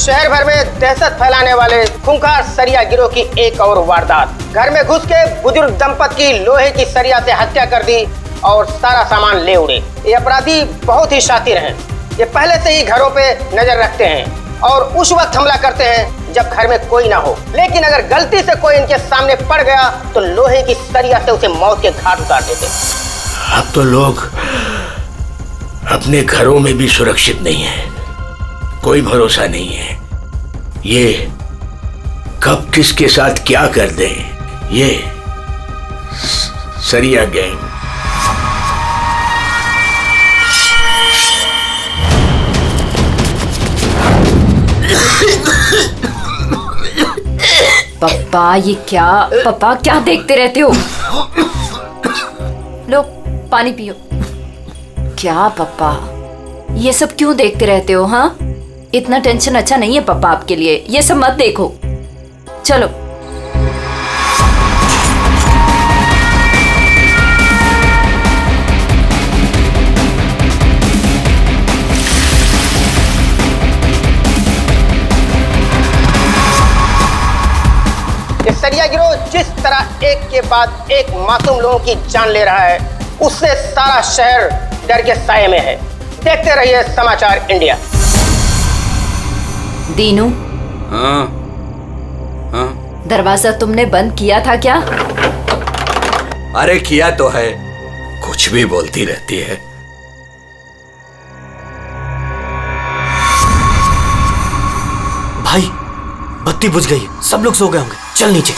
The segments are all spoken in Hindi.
शहर भर में दहशत फैलाने वाले खूंखार सरिया गिरोह की एक और वारदात। घर में घुस के बुजुर्ग दंपत की लोहे की सरिया से हत्या कर दी और सारा सामान ले उड़े। ये अपराधी बहुत ही शातिर हैं। ये पहले से ही घरों पे नजर रखते हैं और उस वक्त हमला करते हैं जब घर में कोई ना हो। लेकिन अगर गलती से कोई इनके सामने पड़ गया तो लोहे की सरिया से उसे मौत के घाट उतार देते। अब तो लोग अपने घरों में भी सुरक्षित नहीं है, कोई भरोसा नहीं है। ये कब किसके साथ क्या कर दे, ये सरिया गैंग। पप्पा ये क्या, पप्पा क्या देखते रहते हो? लो पानी पियो। क्या पप्पा ये सब क्यों देखते रहते हो? हाँ, इतना टेंशन अच्छा नहीं है पप्पा आपके लिए, ये सब मत देखो। चलो ये सरिया गिरोह जिस तरह एक के बाद एक मासूम लोगों की जान ले रहा है, उससे सारा शहर डर के साये में है। देखते रहिए समाचार इंडिया। दीनू, हाँ हाँ, दरवाजा तुमने बंद किया था क्या? अरे किया तो है, कुछ भी बोलती रहती है। भाई बत्ती बुझ गई, सब लोग सो गए होंगे, चल नीचे।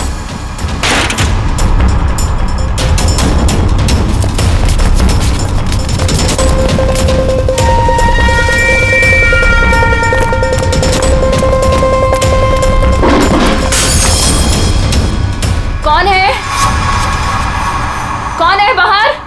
कौन है? कौन है बाहर?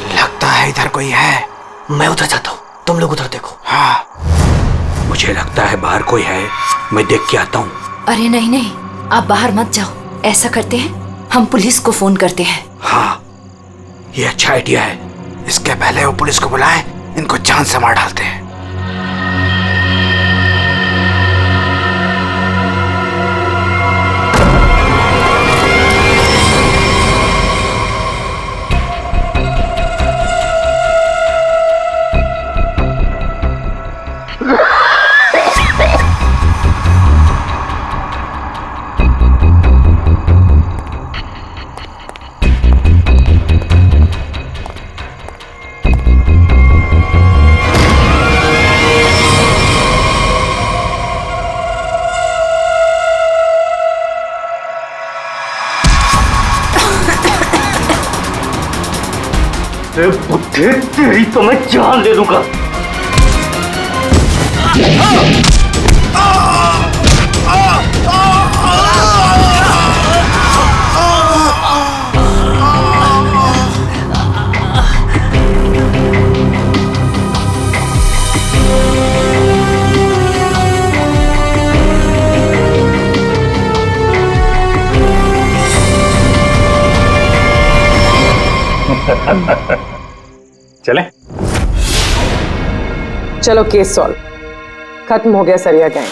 लगता है इधर कोई है, मैं उधर जाता हूँ, तुम लोग उधर देखो। हाँ, मुझे लगता है बाहर कोई है, मैं देख के आता हूँ। अरे नहीं नहीं, आप बाहर मत जाओ। ऐसा करते हैं, हम पुलिस को फोन करते हैं। हाँ, ये अच्छा आइडिया है। इसके पहले वो पुलिस को बुलाएं, इनको जान से मार डालते हैं। तेरी तो मैं जान ले लूंगा। चलें? चलो केस सॉल्व, खत्म हो गया सरिया गैंग।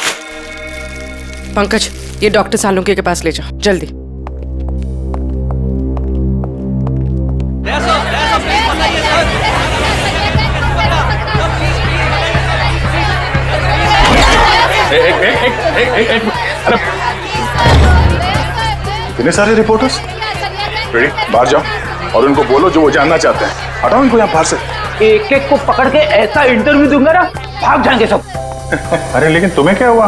पंकज, ये डॉक्टर सालुंके के पास ले जाओ जल्दी। इतने सारे रिपोर्टर्स रेडी, बाहर जाओ और उनको बोलो जो वो जानना चाहते हैं। हटाओ इनको यहाँ बाहर से। एक एक को पकड़ के ऐसा इंटरव्यू दूंगा ना, भाग जाएंगे सब। अरे लेकिन तुम्हें क्या हुआ?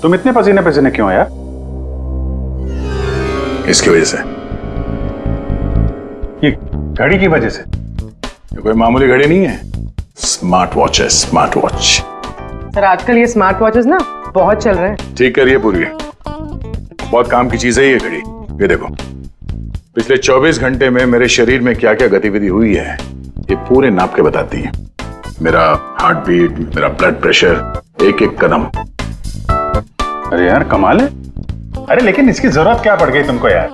तुम इतने पसीने पसीने क्यों यार? इसकी वजह से, ये घड़ी की वजह से। ये कोई मामूली घड़ी नहीं है, स्मार्ट वॉच है, स्मार्ट वॉच। सर आजकल ये स्मार्ट वॉचेस ना बहुत चल रहे हैं। ठीक करिए पूरी, बहुत काम की चीज है ये घड़ी। ये देखो, पिछले 24 घंटे में मेरे शरीर में क्या क्या गतिविधि हुई है ये पूरे नाप के बताती है। मेरा हार्ट बीट, मेरा ब्लड प्रेशर, एक एक कदम। अरे यार कमाल है। अरे लेकिन इसकी जरूरत क्या पड़ गई तुमको यार,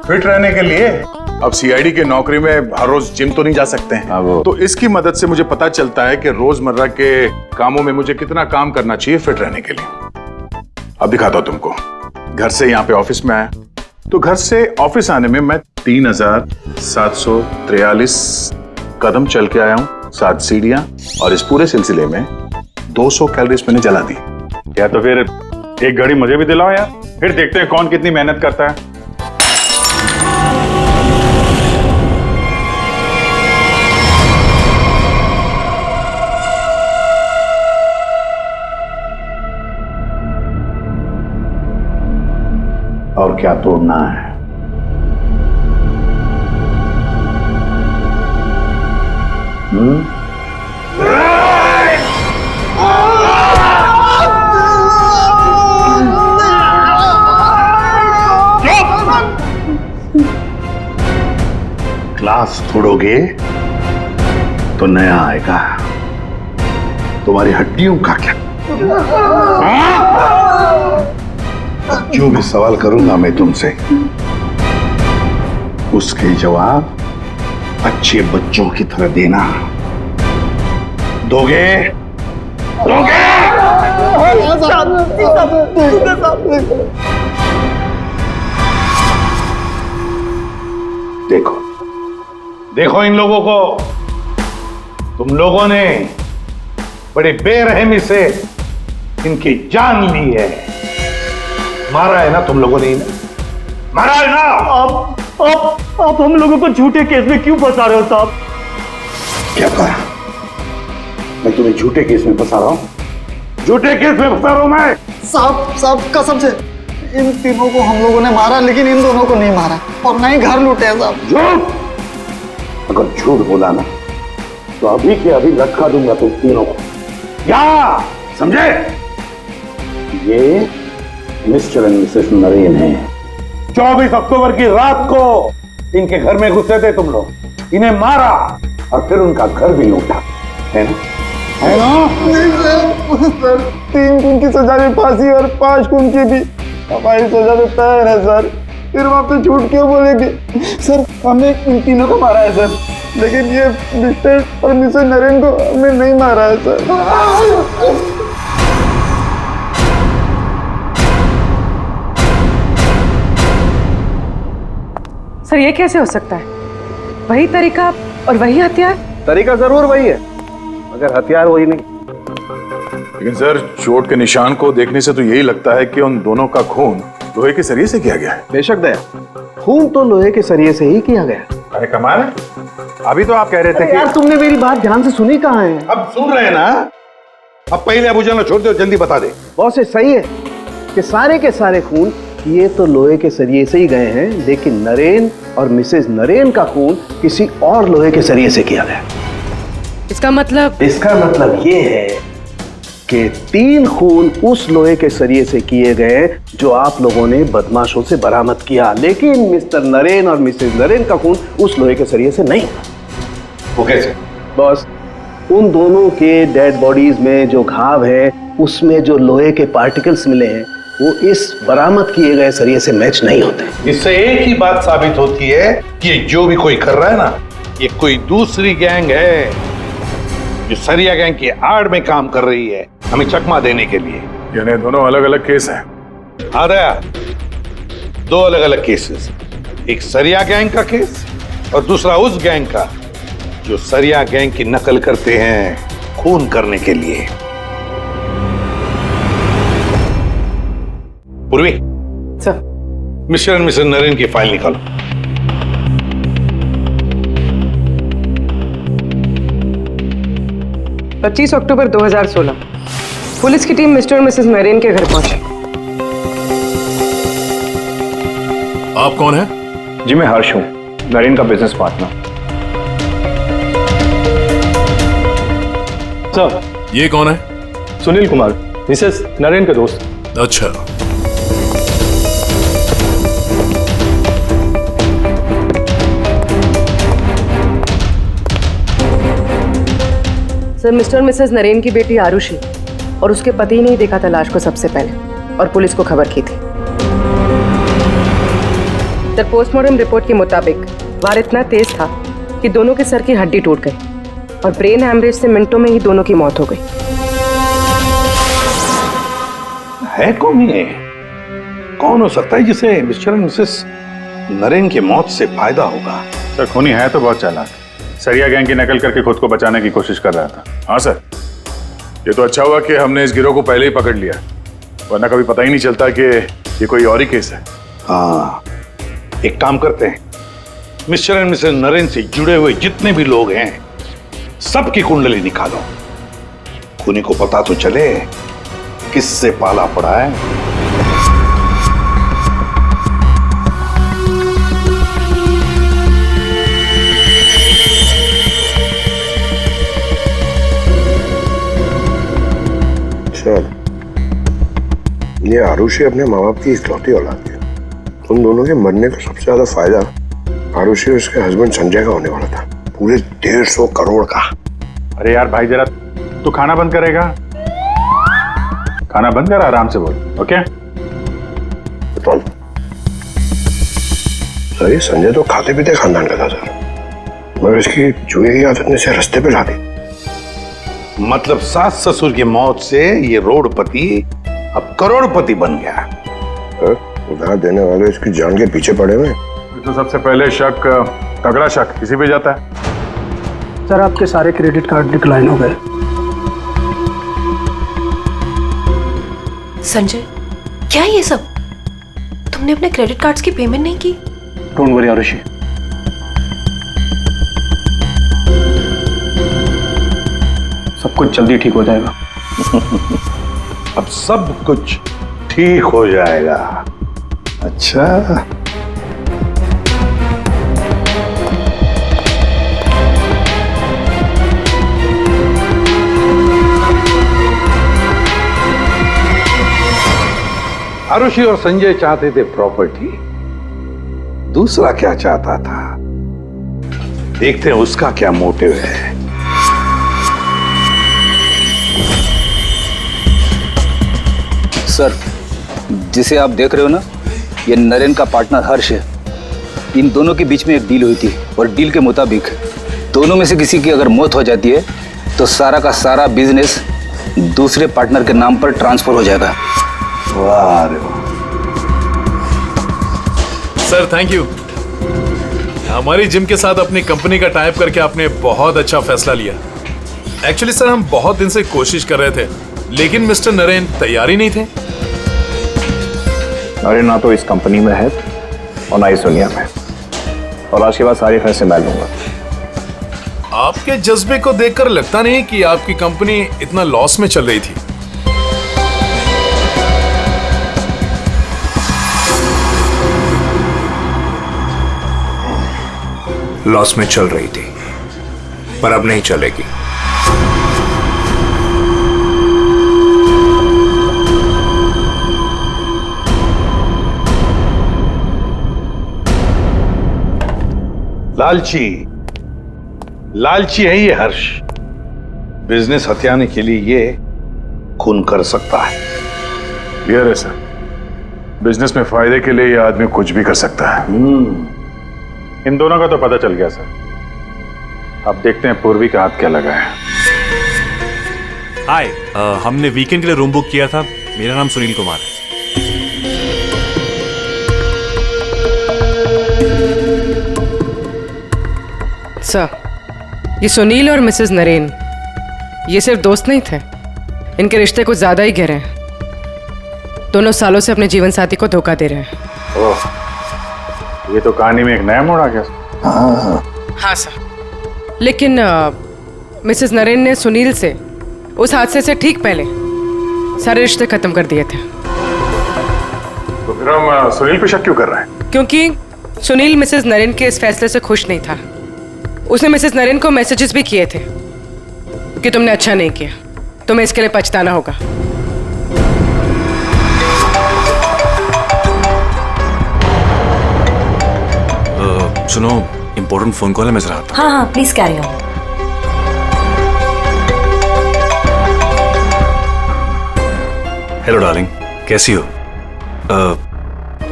फिट रहने के लिए? अब सीआईडी की नौकरी में हर रोज जिम तो नहीं जा सकते हैं, तो इसकी मदद से मुझे पता चलता है कि रोजमर्रा के कामों में मुझे कितना काम करना चाहिए फिट रहने के लिए। अब दिखाता हूं तुमको। घर से यहाँ पे ऑफिस में आया, तो घर से ऑफिस आने में मैं 3743 कदम चल के आया हूँ, 7 सीढ़ियां, और इस पूरे सिलसिले में 200 कैलोरीज मैंने जला दी। या तो फिर एक घड़ी मुझे भी दिलाओ यार, फिर देखते हैं कौन कितनी मेहनत करता है। और क्या तोड़ना है? ग्लास तोड़ोगे तो नया आएगा, तुम्हारी हड्डियों का क्या? जो भी सवाल करूंगा मैं तुमसे, उसके जवाब अच्छे बच्चों की तरह देना। दोगे? दोगे? देखो देखो इन लोगों को, तुम लोगों ने बड़ी बेरहमी से इनकी जान ली है। मारा है ना तुम लोगों ने इन्हें? मारा है ना? आप हम लोगों को झूठे केस में क्यों फंसा रहे हो साहब? क्या कहा? मैं तुम्हें झूठे केस में फंसा रहा हूं? झूठे केस में फंसा रहा हूं मैं? साहब कसम से इन तीनों को हम लोगों ने मारा, लेकिन इन दोनों को नहीं मारा और ना ही घर लूटे हैं साहब। झूठ! अगर झूठ बोला ना तो अभी के अभी लटका दूंगा तुम तीनों को। क्या समझे? ये मिस्टर एंड मिसेस नरेन है। 24 अक्टूबर की रात को इनके घर में घुसे थे तुम लोग, इन्हें मारा और फिर उनका घर भी लूटा, है ना? है ना? नहीं सर, 3 खून की सजा में फांसी और 5 खून की भी हमारी सजा में तय है सर। फिर वहां पे झूठ क्यों बोलेंगे सर? हमने इन तीनों को मारा है सर, लेकिन ये मिस्टर और मिसेस नरेन को हमने नहीं मारा है सर। सर ये कैसे हो सकता है? वही तरीका और वही हथियार? तरीका जरूर वही है, मगर हथियार वही नहीं। लेकिन सर, चोट के निशान को देखने से तो यही लगता है कि उन दोनों का खून लोहे के सरिये से किया गया है। बेशक दया, खून तो लोहे के सरिये से ही किया गया। अरे कमाल है, अभी तो आप कह रहे थे कि यार तुमने मेरी बात ध्यान से सुनी कहाँ है? अब सुन रहे हैं ना? अब पहले अबू जान छोड़ दो, जल्दी बता दे। बहुत से सही है कि सारे के सारे खून ये तो लोहे के सरिये से ही गए हैं, लेकिन नरेन और मिसेस नरेन का खून किसी और लोहे के सरिये से किया गया। इसका मतलब ये है कि 3 खून उस लोहे के सरिये से किए गए जो आप लोगों ने बदमाशों से बरामद किया, लेकिन मिस्टर नरेन और मिसेस नरेन का खून उस लोहे के सरिये से नहीं। वो कैसे? बॉस, उन दोनों के डेड बॉडीज में जो घाव है उसमें जो लोहे के पार्टिकल्स मिले हैं वो इस बरामद किए गए सरिये से मैच नहीं होते। इससे एक ही बात साबित होती है कि ये जो भी कोई कर रहा है ना, ये कोई दूसरी गैंग है जो सरिया गैंग की आड़ में काम कर रही है, हमें चकमा देने के लिए। यानी दोनों अलग अलग केस हैं। आदया, 2 अलग अलग केसेस, एक सरिया गैंग का केस और दूसरा उस गैंग का जो सरिया गैंग की नकल करते हैं खून करने के लिए। Purvi sir, mister and missus Naren की फाइल निकालो। पच्चीस अक्टूबर 2016 पुलिस की टीम मिस्टर और मिसेस नरेन के घर पहुंची। आप कौन हैं? जी मैं हर्ष हूं, नरेन का बिजनेस पार्टनर। सर, ये कौन है? सुनील कुमार, मिसेस नरेन के दोस्त। अच्छा, सर मिस्टर और मिसेस नरेन की बेटी आरुषि और उसके पति ने ही देखा था लाश को सबसे पहले और पुलिस को खबर की थी। सर पोस्टमार्टम रिपोर्ट के मुताबिक वार इतना तेज था कि दोनों के सर की हड्डी टूट गई और ब्रेन हैमरेज से मिनटों में ही दोनों की मौत हो गई। है कौन ये? कौन हो सकता है जिसे मिस्टर और मिसेस नरेन की मौत से फायदा होगा? सर खूनी है तो बहुत चालाक, सरिया गैंग की नकल करके खुद को बचाने की कोशिश कर रहा था। हाँ सर, ये तो अच्छा हुआ कि हमने इस गिरोह को पहले ही पकड़ लिया, वरना कभी पता ही नहीं चलता कि ये कोई और ही केस है। हाँ, एक काम करते हैं, मिस्टर एंड मिसेस नरेन से जुड़े हुए जितने भी लोग हैं सबकी कुंडली निकालो, खूनी को पता तो चले किससे पाला पड़ा है। सर, ये आरुषि अपने माँ बाप की इकलौती औलाद है। उन दोनों के मरने का सबसे ज्यादा फायदा आरुषि और उसके हस्बैंड संजय का होने वाला था, पूरे 150 करोड़ का। अरे यार भाई, जरा तू खाना बंद करेगा? खाना बंद कर, आराम से बोल। ओके सर, ये संजय तो खाते पीते खानदान का था सर, मगर इसकी जुए की आदत ने से रास्ते पे ला दी। मतलब सास ससुर की मौत से ये रोडपति अब करोड़पति बन गया। उधार देने वाले इसकी जान के पीछे पड़े हुए। तो सबसे पहले शक, तगड़ा शक किसी पे जाता है। सर, आपके सारे क्रेडिट कार्ड डिक्लाइन हो गए। संजय, क्या ये सब? तुमने अपने क्रेडिट कार्ड्स की पेमेंट नहीं की? डोंट वरी आरुषि, सब कुछ जल्दी ठीक हो जाएगा। अब सब कुछ ठीक हो जाएगा। अच्छा, आरुषि और संजय चाहते थे प्रॉपर्टी, दूसरा क्या चाहता था, देखते हैं उसका क्या मोटिव है। सर, जिसे आप देख रहे हो ना, ये नरेन का पार्टनर हर्ष है। इन दोनों के बीच में एक डील हुई थी और डील के मुताबिक दोनों में से किसी की अगर मौत हो जाती है तो सारा का सारा बिजनेस दूसरे पार्टनर के नाम पर ट्रांसफर हो जाएगा। वाह रे वाह। Sir thank you. हमारी जिम के साथ अपनी कंपनी का टाइप करके आपने बहुत अच्छा फैसला लिया। एक्चुअली सर, हम बहुत दिन से कोशिश कर रहे थे, लेकिन मिस्टर नरेन तैयार ही नहीं थे। नरेन ना तो इस कंपनी में है और ना इस दुनिया में, और आज के बाद सारे फैसले मैं लूंगा। आपके जज्बे को देखकर लगता नहीं कि आपकी कंपनी इतना लॉस में चल रही थी। लॉस में चल रही थी, पर अब नहीं चलेगी। लालची है ये हर्ष। बिजनेस हथियाने के लिए ये खून कर सकता है। क्लियर है सर, बिजनेस में फायदे के लिए ये आदमी कुछ भी कर सकता है। इन दोनों का तो पता चल गया सर। अब देखते हैं पूर्वी का हाथ क्या लगा है। हाय, हमने वीकेंड के लिए रूम बुक किया था। मेरा नाम सुनील कुमार है। सर, ये सुनील और मिसेस नरेन ये सिर्फ दोस्त नहीं थे, इनके रिश्ते कुछ ज्यादा ही गहरे हैं। दोनों सालों से अपने जीवन साथी को धोखा दे रहे हैं। ओह, ये तो कहानी में एक नया मोड़ आ गया। हाँ सर, लेकिन मिसेस नरेन ने सुनील से उस हादसे से ठीक पहले सारे रिश्ते खत्म कर दिए थे। तो फिर हम सुनील पे शक क्यों कर रहे हैं? क्योंकि सुनील मिसेस नरेन के इस फैसले से खुश नहीं था। उसने मिसेस नरेन को मैसेजेस भी किए थे कि तुमने अच्छा नहीं किया, तुम्हें इसके लिए पछताना होगा। सुनो, इंपॉर्टेंट फोन कॉल है, मैं जरा आता हूं। हाँ हाँ, please carry on. Hello darling, कैसी हो?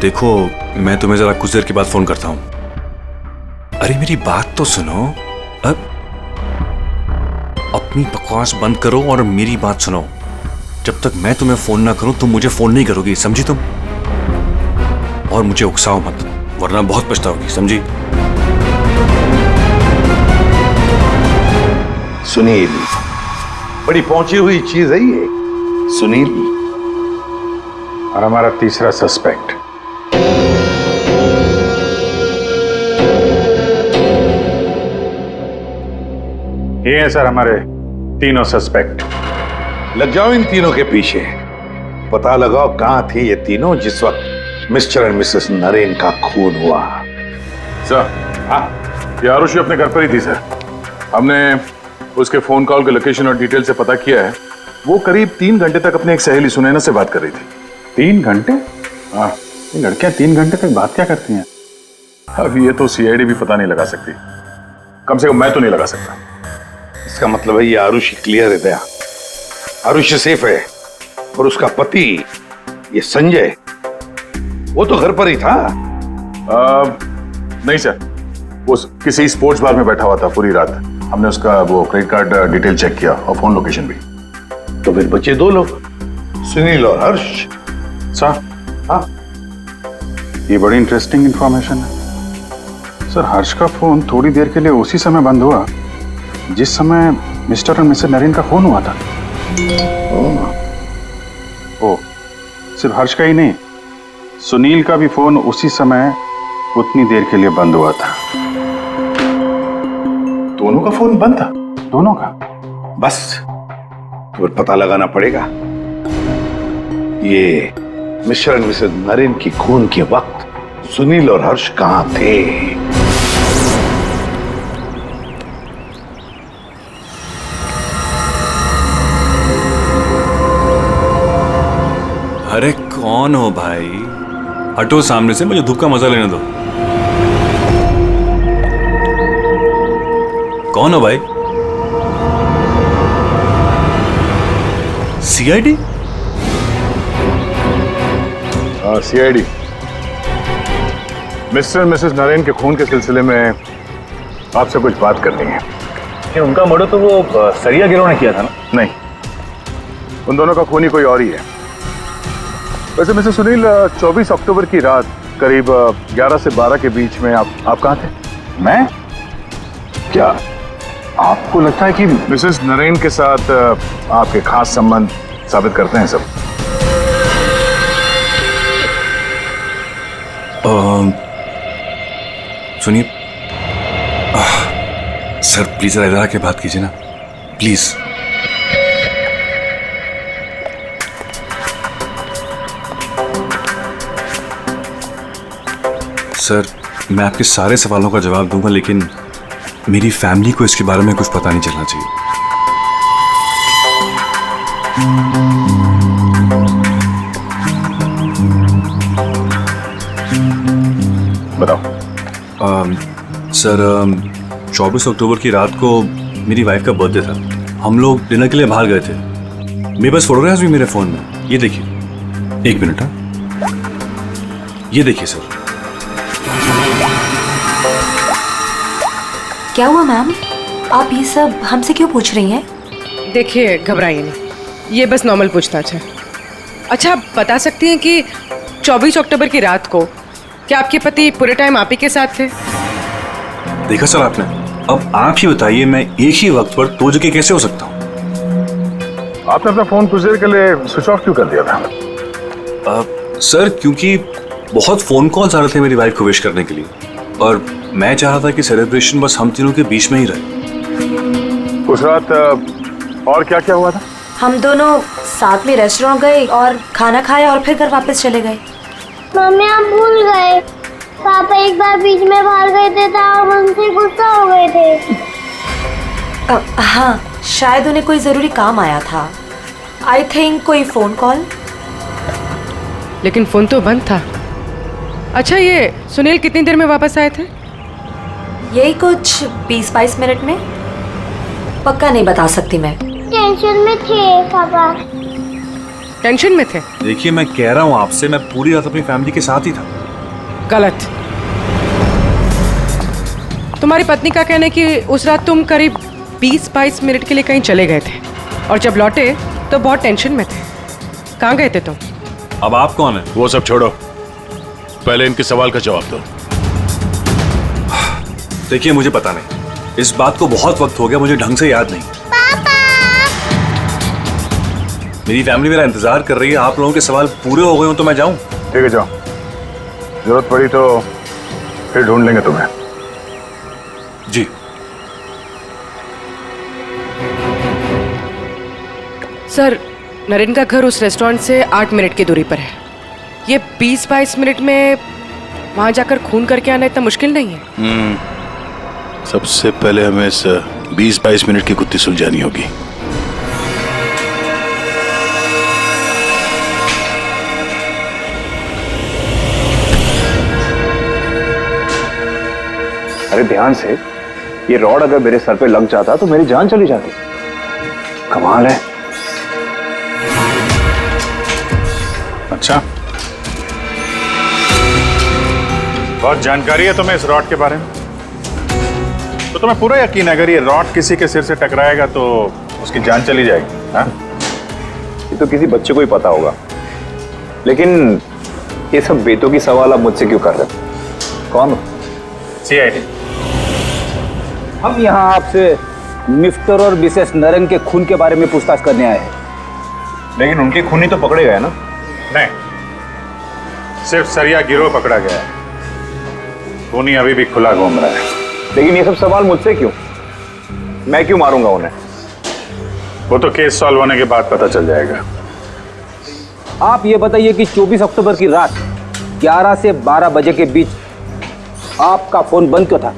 देखो, मैं तुम्हें जरा कुछ देर के बाद फोन करता हूँ। अरे मेरी बात तो सुनो। अपनी बकवास बंद करो और मेरी बात सुनो। जब तक मैं तुम्हें फोन ना करूं तुम मुझे फोन नहीं करोगी, समझी तुम? और मुझे उकसाओ मत, वरना बहुत पछताओगी, समझी? सुनील, बड़ी पहुंची हुई चीज है ये। सुनील और हमारा तीसरा सस्पेक्ट। ये हैं सर हमारे तीनों सस्पेक्ट। लग जाओ इन तीनों के पीछे, पता लगाओ कहां थे ये तीनों जिस वक्त मिस्टर एंड मिसेस नरेन का खून हुआ। सर, हाँ, ये आरुषि अपने घर पर ही थी सर। हमने उसके फोन कॉल के लोकेशन और डिटेल से पता किया है। वो करीब 3 घंटे तक अपनी एक सहेली सुनैना से बात कर रही थी। 3 घंटे? हाँ, ये लड़कियां 3 घंटे तक बात क्या करती हैं? अब ये तो सीआईडी भी पता नहीं लगा सकती, कम से कम मैं तो नहीं लगा सकता। इसका मतलब है ये आरुषि क्लियर है दया। आरुषि सेफ है और उसका पति ये संजय वो तो घर पर ही था। नहीं सर, वो किसी स्पोर्ट्स बार में बैठा हुआ था पूरी रात। हमने उसका वो क्रेडिट कार्ड डिटेल चेक किया और फोन लोकेशन भी। तो फिर बचे 2 लोग, सुनील और हर्ष। सर, हाँ, ये बड़ी इंटरेस्टिंग इंफॉर्मेशन है सर। हर्ष का फोन थोड़ी देर के लिए उसी समय बंद हुआ जिस समय मिस्टर और मिसेस नरेन का फोन हुआ था। ओ, सिर्फ हर्ष का ही नहीं, सुनील का भी फोन उसी समय उतनी देर के लिए बंद हुआ था। दोनों का फोन बंद था? दोनों का। बस तो पता लगाना पड़ेगा ये मिस्टर एंड मिसेस नरेन की खून के वक्त सुनील और हर्ष कहां थे। अरे कौन हो भाई? हटो सामने से, मुझे धूप का मजा लेने दो। कौन हो भाई? सीआईडी? हाँ, सीआईडी। मिस्टर मिसेस नरेन के खून के सिलसिले में आपसे कुछ बात करनी है। उनका मर्डर तो वो सरिया गिरोह ने किया था ना? नहीं, उन दोनों का खूनी कोई और ही है। वैसे मिस्टर सुनील, 24 अक्टूबर की रात करीब 11 से 12 के बीच में आप कहाँ थे? मैं? क्या आपको लगता है कि मिसेस नरेन के साथ आपके खास संबंध साबित करते हैं सब? सुनिए सर, प्लीज इधर आके बात कीजिए ना, प्लीज। सर, मैं आपके सारे सवालों का जवाब दूंगा, लेकिन मेरी फैमिली को इसके बारे में कुछ पता नहीं चलना चाहिए। बताओ। सर, 24 अक्टूबर की रात को मेरी वाइफ का बर्थडे था। हम लोग डिनर के लिए बाहर गए थे। मेरे पास फोटोग्राफ्स भी मेरे फोन में, ये देखिए। 1 मिनट। ये देखिए सर। क्या हुआ मैम? आप ये सब हमसे क्यों पूछ रही हैं? देखिए, घबराइए नहीं, ये बस नॉर्मल पूछताछ है। अच्छा, आप बता सकती हैं कि 24 अक्टूबर की रात को क्या आपके पति पूरे टाइम आप ही के साथ थे? देखा सर आपने, अब आप ही बताइए, मैं एक ही वक्त पर 2 जगह कैसे हो सकता हूँ? आपने अपना फोन कुछ देर के लिए स्विच ऑफ क्यों कर दिया था? सर, क्योंकि बहुत फोन कॉल्स आ रहे थे मेरी वाइफ को विश करने के लिए, और मैं चाह रहा था कि सेलिब्रेशन बस हम तीनों के बीच में ही रहे। उस रात और क्या क्या हुआ था? हम दोनों साथ में रेस्टोरेंट गए और खाना खाया और फिर घर वापस चले गए। मम्मी, आप भूल गए, पापा एक बार बीच में बाहर गए थे तो आप हमसे गुस्सा हो गए थे। हाँ, शायद उन्हें कोई जरूरी काम आया था। आई थिंक कोई फोन कॉल। लेकिन फोन तो बंद था। अच्छा, ये सुनील कितनी देर में वापस आए थे? यही कुछ 20-22 मिनट में। पक्का नहीं बता सकती मैं। टेंशन में थे पापा। टेंशन में थे। देखिए मैं कह रहा हूँ आपसे, मैं पूरी रात अपनी फैमिली के साथ ही था। गलत। तुम्हारी पत्नी का कहना है कि उस रात तुम करीब 20-22 मिनट के लिए कहीं चले गए थे और जब लौटे तो बहुत टेंशन में थे। कहाँ गए थे तुम? अब आप कौन है? वो सब छोड़ो, पहले इनके सवाल का जवाब दो। देखिए मुझे पता नहीं, इस बात को बहुत वक्त हो गया, मुझे ढंग से याद नहीं। मेरी फैमिली मेरा इंतजार कर रही है, आप लोगों के सवाल पूरे हो गए हो तो मैं जाऊं? ठीक है जाओ, जरूरत पड़ी तो फिर ढूंढ लेंगे तुम्हें। जी। सर, नरेन का घर उस रेस्टोरेंट से 8 मिनट की दूरी पर है। ये 20-22 मिनट में वहां जाकर खून करके आना इतना मुश्किल नहीं है। सबसे पहले हमें इस 20-22 मिनट की गुत्थी सुलझानी होगी। अरे ध्यान से, ये रॉड अगर मेरे सर पे लग जाता तो मेरी जान चली जाती। कमाल है। अच्छा, बहुत जानकारी है तुम्हें इस रॉड के बारे में, तो तुम्हें पूरा यकीन है अगर ये रॉड किसी के सिर से टकराएगा तो उसकी जान चली जाएगी? हाँ? ये तो किसी बच्चे को ही पता होगा, लेकिन ये सब बेतों की सवाल आप मुझसे क्यों कर रहे हो? कौन हो? CID। हम यहाँ आपसे मिस्टर और मिसेस नरेन के खून के बारे में पूछताछ करने आए हैं। लेकिन उनके खूनी तो पकड़े गए ना? नहीं, सिर्फ सरिया गिरोह पकड़ा गया है, खूनी अभी भी खुला घूम रहा है। लेकिन ये सब सवाल मुझसे क्यों? मैं क्यों मारूंगा उन्हें? वो तो केस सॉल्व होने के बाद पता चल जाएगा। आप ये बताइए कि 24 अक्टूबर की रात 11 से 12 बजे के बीच आपका फोन बंद क्यों था?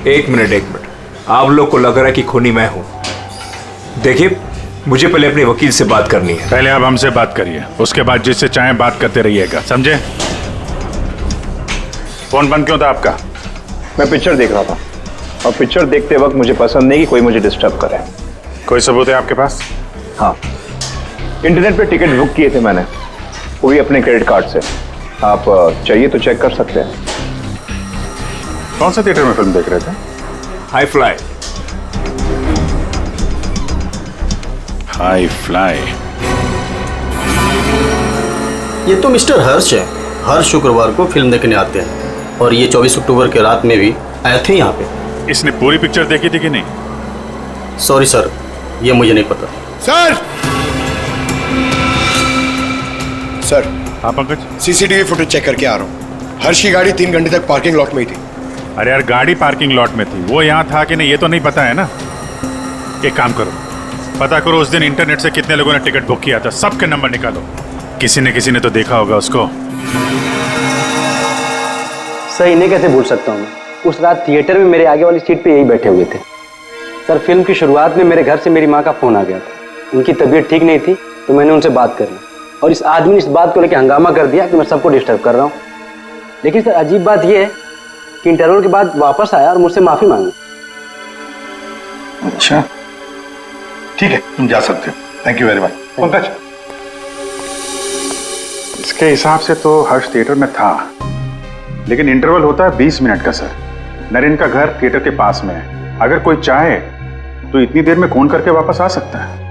एक मिनट, आप लोग को लग रहा है कि खूनी मैं हूं। देखिए, मुझे पहले अपने वकील से बात करनी है। पहले आप हमसे बात करिए, उसके बाद जिससे चाहें बात करते रहिएगा, समझे? फोन बंद क्यों था आपका? मैं पिक्चर देख रहा था और पिक्चर देखते वक्त मुझे पसंद नहीं कि कोई मुझे डिस्टर्ब करे। कोई सबूत है आपके पास? हाँ, इंटरनेट पे टिकट बुक किए थे मैंने, वो भी अपने क्रेडिट कार्ड से। आप चाहिए तो चेक कर सकते हैं। कौन सा थिएटर में फिल्म देख रहे थे? High fly. High fly. ये तो मिस्टर हर्ष है, हर शुक्रवार को फिल्म देखने आते हैं और ये 24 अक्टूबर के रात में भी आए थे यहाँ पे। इसने पूरी पिक्चर देखी थी कि नहीं? सॉरी सर, ये मुझे नहीं पता। सर! सर, हाँ पंकज, CCTV फुटेज चेक करके आ रहा हूँ। हर्ष की गाड़ी 3 घंटे तक पार्किंग लॉट में ही थी। अरे यार, गाड़ी पार्किंग लॉट में थी, वो यहाँ था कि नहीं ये तो नहीं पता है ना। एक काम करो, पता करो उस दिन इंटरनेट से कितने लोगों ने टिकट बुक किया था, सबके नंबर निकालो। किसी ने तो देखा होगा उसको। सर, इन्हें कैसे भूल सकता हूँ मैं? उस रात थिएटर में मेरे आगे वाली सीट पे यही बैठे हुए थे। सर, फिल्म की शुरुआत में मेरे घर से मेरी माँ का फोन आ गया था। उनकी तबीयत ठीक नहीं थी तो मैंने उनसे बात कर ली और इस आदमी ने इस बात को लेकर हंगामा कर दिया कि मैं सबको डिस्टर्ब कर रहा हूँ। लेकिन सर, अजीब बात यह है कि इंटरवल के बाद वापस आया और मुझसे माफी मांगी। अच्छा, ठीक है, तुम जा सकते हो। Thank you very much. Pankaj, इसके हिसाब से तो हर्ष थिएटर में था, लेकिन इंटरवल होता है 20 मिनट का सर। नरेन का घर थिएटर के पास में है, अगर कोई चाहे तो इतनी देर में फोन करके वापस आ सकता है।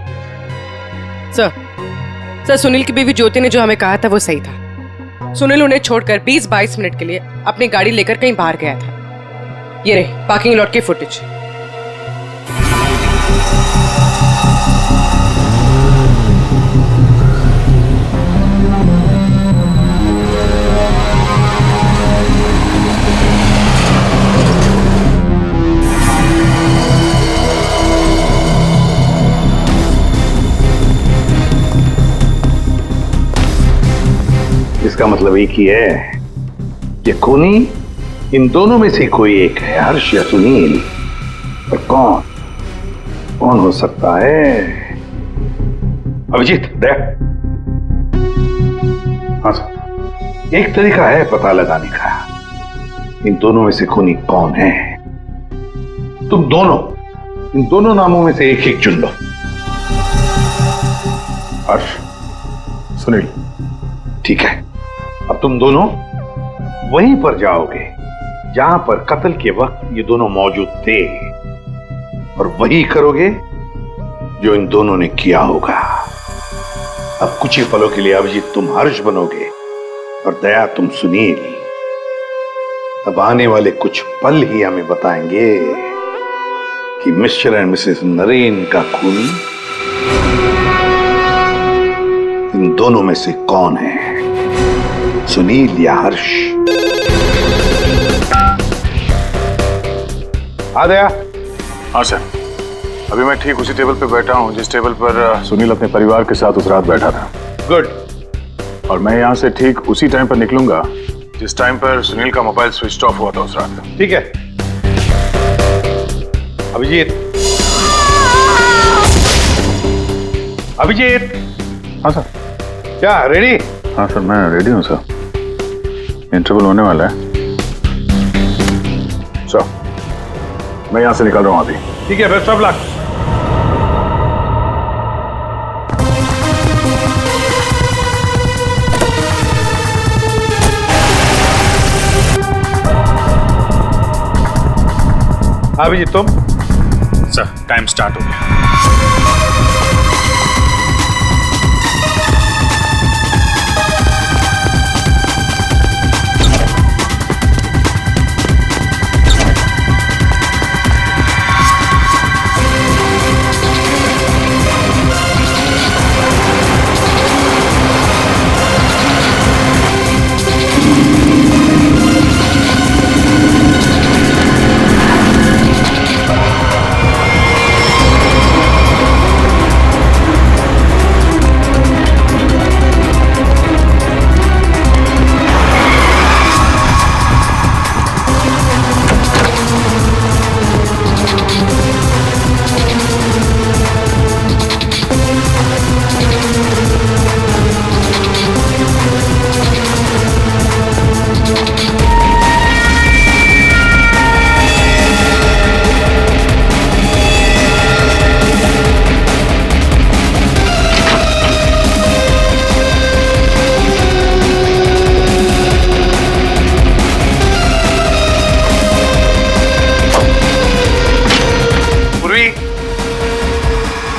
सर, सुनील की बीवी ज्योति ने जो हमें कहा था वो सही था। सुनील उन्हें छोड़कर 20-22 मिनट के लिए अपनी गाड़ी लेकर कहीं बाहर गया था। ये रहे पार्किंग लॉट की फुटेज। इसका मतलब एक ही है, ये खूनी इन दोनों में से कोई एक है, हर्ष या सुनील। पर कौन हो सकता है? अभिजीत, दया। हाँ सर, एक तरीका है पता लगाने का, इन दोनों में से खूनी कौन है। तुम दोनों इन दोनों नामों में से एक चुन लो। हर्ष, सुनील, ठीक है, अब तुम दोनों वहीं पर जाओगे जहां पर कत्ल के वक्त ये दोनों मौजूद थे, और वही करोगे जो इन दोनों ने किया होगा। अब कुछ ही पलों के लिए अभिजीत तुम हर्ष बनोगे और दया तुम सुनील। अब आने वाले कुछ पल ही हमें बताएंगे कि मिस्टर एंड मिसेस नरेन का खून इन दोनों में से कौन है, सुनील या हर्ष? आ गया? हाँ सर, अभी मैं ठीक उसी टेबल पे बैठा हूँ जिस टेबल पर सुनील अपने परिवार के साथ उस रात बैठा था। गुड। और मैं यहाँ से ठीक उसी टाइम पर निकलूंगा जिस टाइम पर सुनील का मोबाइल स्विच ऑफ हुआ था उस रात। ठीक है अभिजीत। अभिजीत। हाँ सर। क्या रेडी? हाँ सर, मैं रेडी हूँ सर, इंटरवल होने वाला है सर। मैं यहाँ से निकल रहा हूँ अभी। ठीक है, बेस्ट ऑफ लक। अभिजीत तुम? सर, टाइम स्टार्ट हो गया।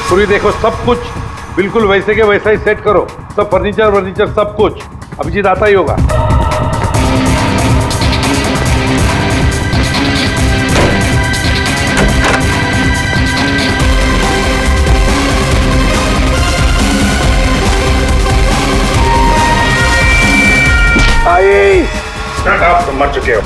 पूरी देखो, सब कुछ बिल्कुल वैसे के वैसा ही सेट करो, सब फर्नीचर सब कुछ। अभिजीत आता ही होगा। आई आप तो मर चुके हो।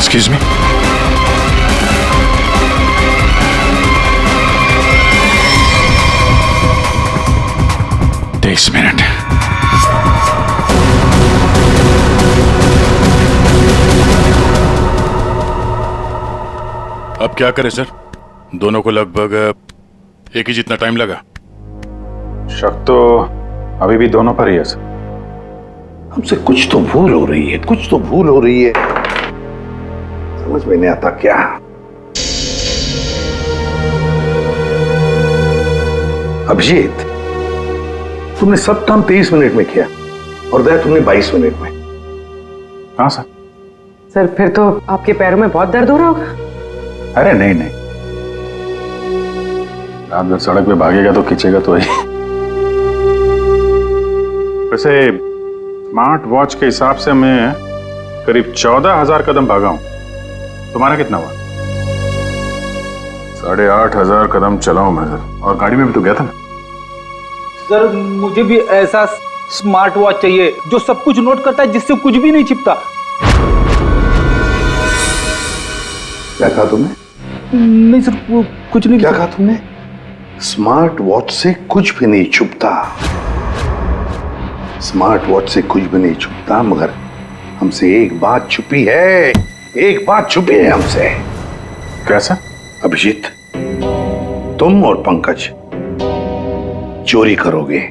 Excuse me? Takes a minute. अब क्या करें सर? दोनों को लगभग एक ही जितना टाइम लगा। शक तो अभी भी दोनों पर ही है सर। हमसे कुछ तो भूल हो रही है, कुछ तो भूल हो रही है, समझ में नहीं आता क्या। अभिजीत, तुमने सब काम 23 मिनट में किया और दया तुमने 22 मिनट में। हाँ सर। सर फिर तो आपके पैरों में बहुत दर्द हो रहा होगा। अरे नहीं नहीं, रात भर सड़क पे भागेगा तो खींचेगा तो ही। वैसे स्मार्ट वॉच के हिसाब से मैं करीब 14,000 कदम भागा हूं। तुम्हारा कितना हुआ? 8,500 कदम चला हूं मैं सर, और गाड़ी में भी तो गया था ना। सर मुझे भी ऐसा स्मार्ट वॉच चाहिए जो सब कुछ नोट करता है, जिससे कुछ भी नहीं छिपता। क्या कहा तुमने? नहीं सर, कुछ नहीं। क्या कहा तुमने? स्मार्ट वॉच से कुछ भी नहीं छुपता। स्मार्ट वॉच से कुछ भी नहीं छुपता, मगर हमसे एक बात छुपी है। एक बात छुपी है हमसे। कैसा? अभिजीत, तुम और पंकज चोरी करोगे।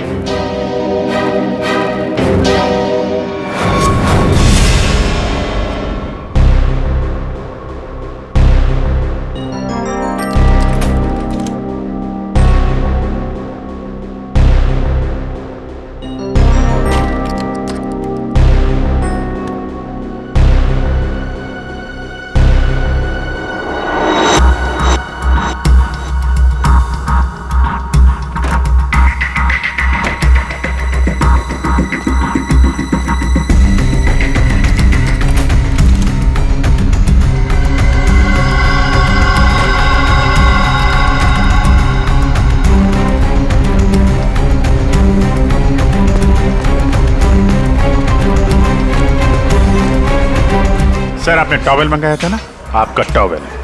सर आपने टॉवेल मंगाया था ना, आपका टॉवेल है।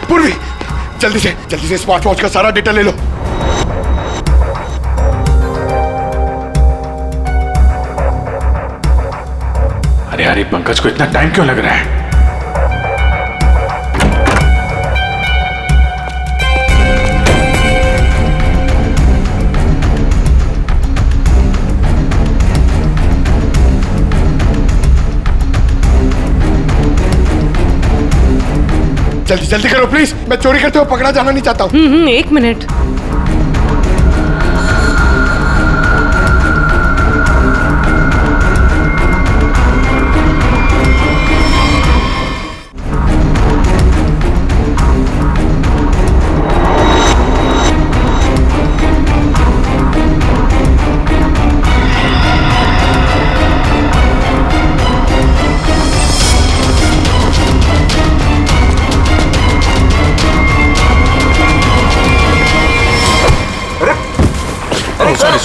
पूर्वी, जल्दी से स्मार्ट वॉच का सारा डेटा ले लो। अरे पंकज को इतना टाइम क्यों लग रहा है? जल्दी करो प्लीज, मैं चोरी करते हुए पकड़ा जाना नहीं चाहता हूँ। 1 मिनट।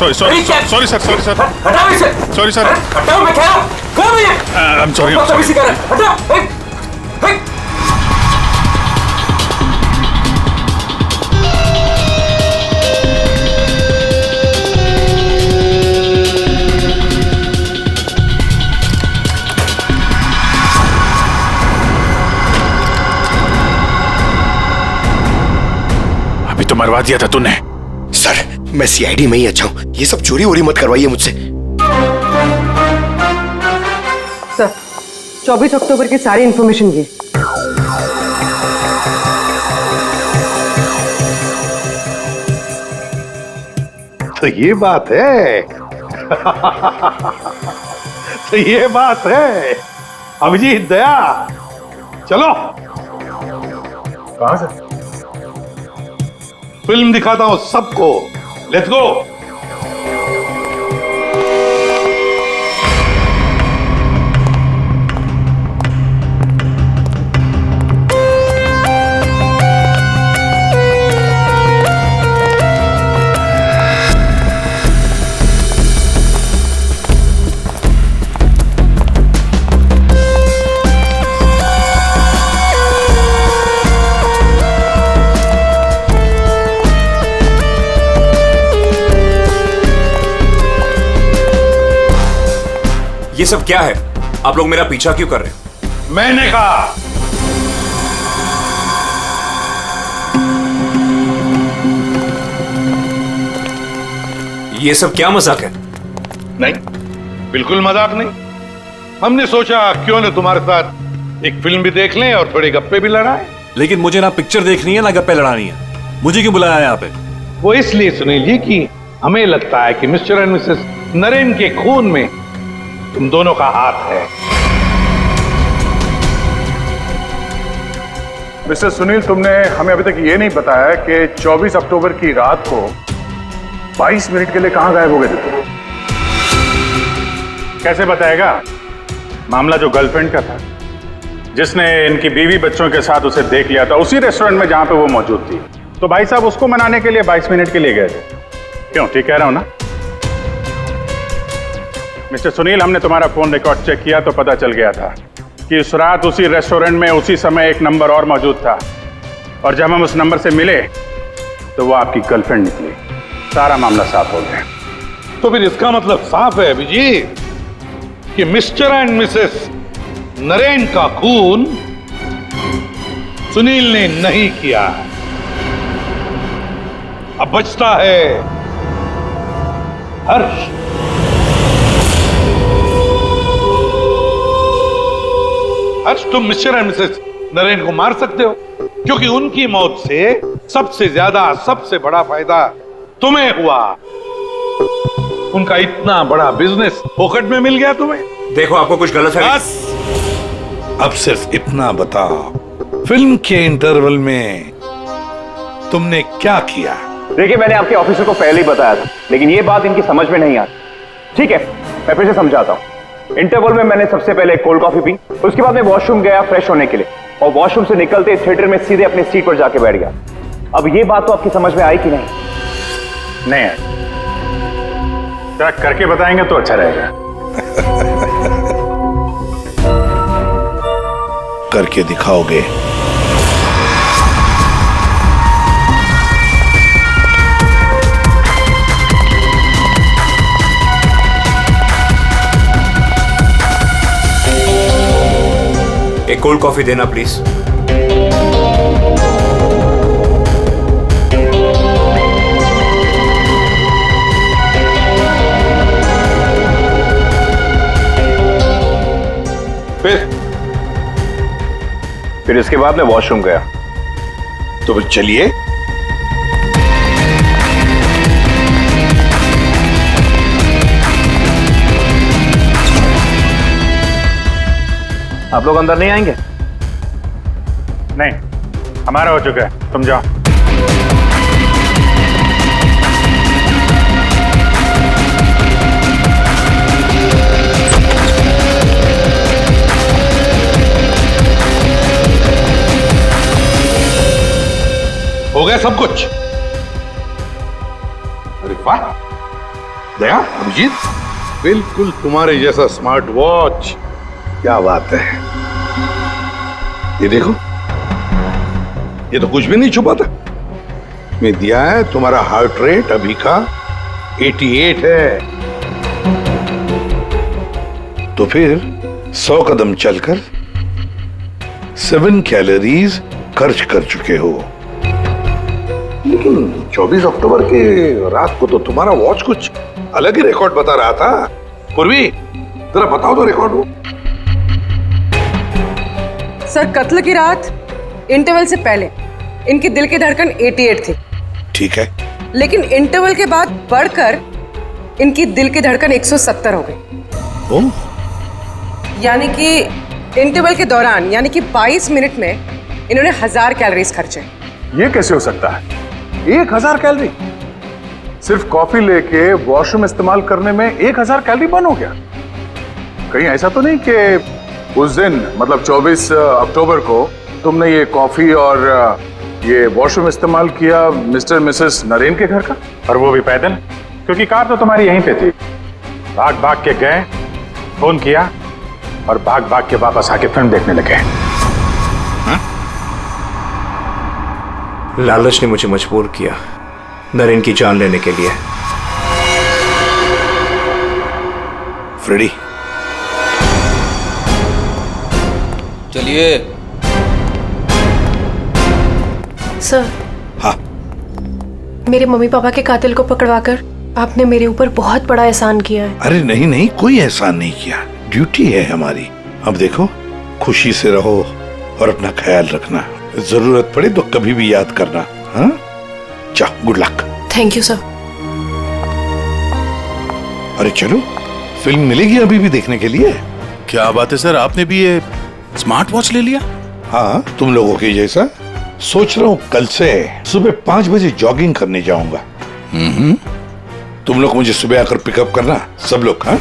Sorry sir. हटाओ इसे। Sorry sir. हटाओ, मैं कह रहा हूं। I am sorry. हटाओ। अभी तो मरवा दिया था तूने। सर मैं सीआईडी में ही अच्छा हूं, ये सब चोरी वोरी मत करवाइए मुझसे। सर 24 अक्टूबर की सारी इंफॉर्मेशन ये। तो ये बात है। तो ये बात है। अभिजीत, दया, चलो। कहां से? फिल्म दिखाता हूं सबको। Let's go. ये सब क्या है? आप लोग मेरा पीछा क्यों कर रहे हैं? मैंने कहा। ये सब क्या मजाक है? नहीं, बिल्कुल मजाक नहीं। हमने सोचा क्यों न तुम्हारे साथ एक फिल्म भी देख लें और थोड़ी गप्पे भी लड़ाएं। लेकिन मुझे ना पिक्चर देखनी है ना गप्पे लड़ानी है। मुझे क्यों बुलाया है यहाँ पे? वो इसलिए सुनील जी कि हमें लगता है कि मिस्टर एंड मिसेस नरेन के खून में तुम दोनों का हाथ है। मिस्टर सुनील, तुमने हमें अभी तक ये नहीं बताया कि 24 अक्टूबर की रात को 22 मिनट के लिए कहां गायब हो गए थे तुम? कैसे बताएगा? मामला जो गर्लफ्रेंड का था, जिसने इनकी बीवी बच्चों के साथ उसे देख लिया था उसी रेस्टोरेंट में जहां पे वो मौजूद थी, तो भाई साहब उसको मनाने के लिए 22 मिनट के लिए गए थे। क्यों, ठीक कह रहा हूं ना? मिस्टर सुनील, हमने तुम्हारा फोन रिकॉर्ड चेक किया तो पता चल गया था कि उस रात उसी रेस्टोरेंट में उसी समय एक नंबर और मौजूद था, और जब हम उस नंबर से मिले तो वो आपकी गर्लफ्रेंड निकली। सारा मामला साफ हो गया। तो फिर इसका मतलब साफ है अभिजीत कि मिस्टर एंड मिसेस नरेन का खून सुनील ने नहीं किया। अब बचता है हर्ष। हर्ष, तुम मिस्टर एंड मिसेस नरेन को मार सकते हो, क्योंकि उनकी मौत से सबसे ज्यादा, सबसे बड़ा फायदा तुम्हें हुआ। उनका इतना बड़ा बिजनेस फोकट में मिल गया तुम्हें। देखो, आपको कुछ गलत है। बस अब सिर्फ इतना बताओ, फिल्म के इंटरवल में तुमने क्या किया? देखिए, मैंने आपके ऑफिसर को पहले ही बताया था, लेकिन ये बात इनकी समझ में नहीं आती। ठीक है, मैं फिर से समझाता हूँ। इंटरवल में मैंने सबसे पहले कोल्ड कॉफी पी, उसके बाद मैं वॉशरूम गया फ्रेश होने के लिए, और वॉशरूम से निकलते थिएटर में सीधे अपनी सीट पर जाके बैठ गया। अब ये बात तो आपकी समझ में आई कि नहीं? नहीं है। जरा करके बताएंगे तो अच्छा रहेगा। करके दिखाओगे? एक कोल्ड कॉफी देना प्लीज। फिर इसके बाद मैं वॉशरूम गया। तो फिर चलिए। आप लोग अंदर नहीं आएंगे? नहीं, हमारा हो चुका है, तुम जाओ। हो गया सब कुछ? अरे वाह दया, अभिजीत, बिल्कुल तुम्हारे जैसा स्मार्ट वॉच। क्या बात है। ये देखो, ये तो कुछ भी नहीं छुपा था। मैं दिया है तुम्हारा हार्ट रेट अभी का 88 है। तो फिर 100 कदम चलकर 7 कैलोरीज खर्च कर चुके हो। लेकिन 24 अक्टूबर के रात को तो तुम्हारा वॉच कुछ अलग ही रिकॉर्ड बता रहा था। पूर्वी, जरा बताओ तो रिकॉर्ड वो। सर, कत्ल की रात इंटरवल से पहले इनकी दिल की धड़कन 88 थी। ठीक है। लेकिन इंटरवल के बाद बढ़कर इनकी दिल की धड़कन 170 हो गई। ओह। यानी कि इंटरवल के दौरान, यानी कि 22 मिनट में इन्होंने 1000 कैलोरीज खर्चे। ये कैसे हो सकता है? 1000 कैलोरी? सिर्फ कॉफी लेके वॉशरूम इस्तेमाल करने में 1000 कैलोरी बर्न हो गया? कहीं ऐसा तो नहीं कि उस दिन, मतलब 24 अक्टूबर को तुमने ये कॉफी और ये वॉशरूम इस्तेमाल किया मिस्टर मिसेस नरेन के घर का, और वो भी पैदल? क्योंकि कार तो तुम्हारी यहीं पे थी। भाग भाग के गए, फोन किया, और भाग भाग के वापस आके फिल्म देखने लगे। लालच ने मुझे मजबूर किया नरेन की जान लेने के लिए। फ्रेडी, चलिए। सर। हाँ। मेरे मम्मी पापा के कातिल को पकड़वाकर आपने मेरे ऊपर बहुत बड़ा एहसान किया है। अरे नहीं नहीं, कोई एहसान नहीं किया, ड्यूटी है हमारी। अब देखो, खुशी से रहो और अपना ख्याल रखना। जरूरत पड़े तो कभी भी याद करना। हाँ, चाह, good luck. Thank you sir. अरे चलो, फिल्म मिलेगी अभी भी देखने के लिए। क्या बात है सर, आपने भी ये स्मार्ट वॉच ले लिया? हाँ, तुम लोगों के जैसा। सोच रहा हूँ कल से सुबह 5 बजे जॉगिंग करने जाऊंगा। तुम लोग मुझे सुबह आकर पिकअप करना, सब लोग। हाँ,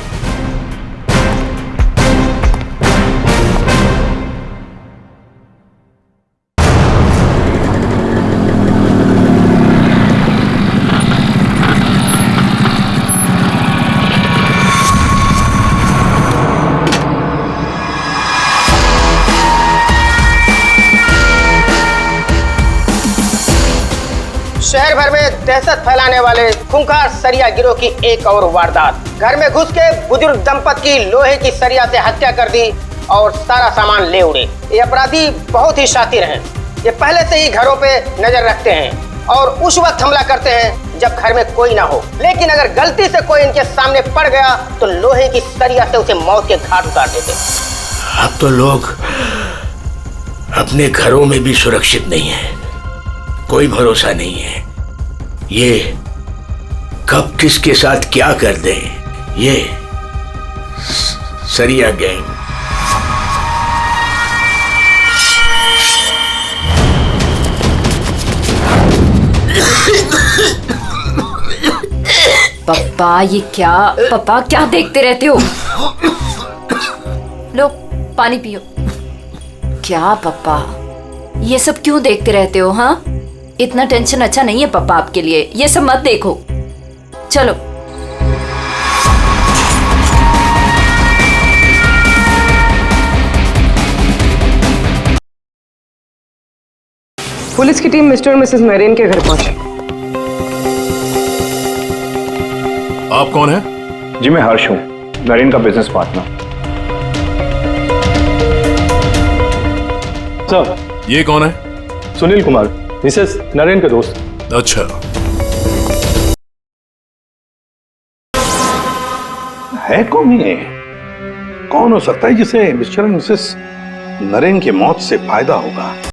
शहर भर में दहशत फैलाने वाले खूंखार सरिया गिरोह की एक और वारदात। घर में घुस के बुजुर्ग दंपत की लोहे की सरिया से हत्या कर दी और सारा सामान ले उड़े। ये अपराधी बहुत ही शातिर हैं। ये पहले से ही घरों पे नजर रखते हैं और उस वक्त हमला करते हैं जब घर में कोई ना हो। लेकिन अगर गलती से कोई इनके सामने पड़ गया तो लोहे की सरिया से उसे मौत के घाट उतार देते। अब तो लोग अपने घरों में भी सुरक्षित नहीं है, कोई भरोसा नहीं है। ये कब किसके साथ क्या कर दे, ये सरिया गैंग। पप्पा ये क्या, पप्पा क्या देखते रहते हो? लो पानी पियो। क्या पप्पा, ये सब क्यों देखते रहते हो? हाँ, इतना टेंशन अच्छा नहीं है पप्पा आपके लिए, ये सब मत देखो। चलो। पुलिस की टीम मिस्टर और मिसेस नरेन के घर पहुंची। आप कौन है? जी मैं हर्ष हूँ, नरेन का बिजनेस पार्टनर। सर ये कौन है? सुनील कुमार, मिसेस नरेन के दोस्त। अच्छा, है कौन ये? कौन हो सकता है जिसे मिस्टर एंड मिसेस नरेन की मौत से फायदा होगा?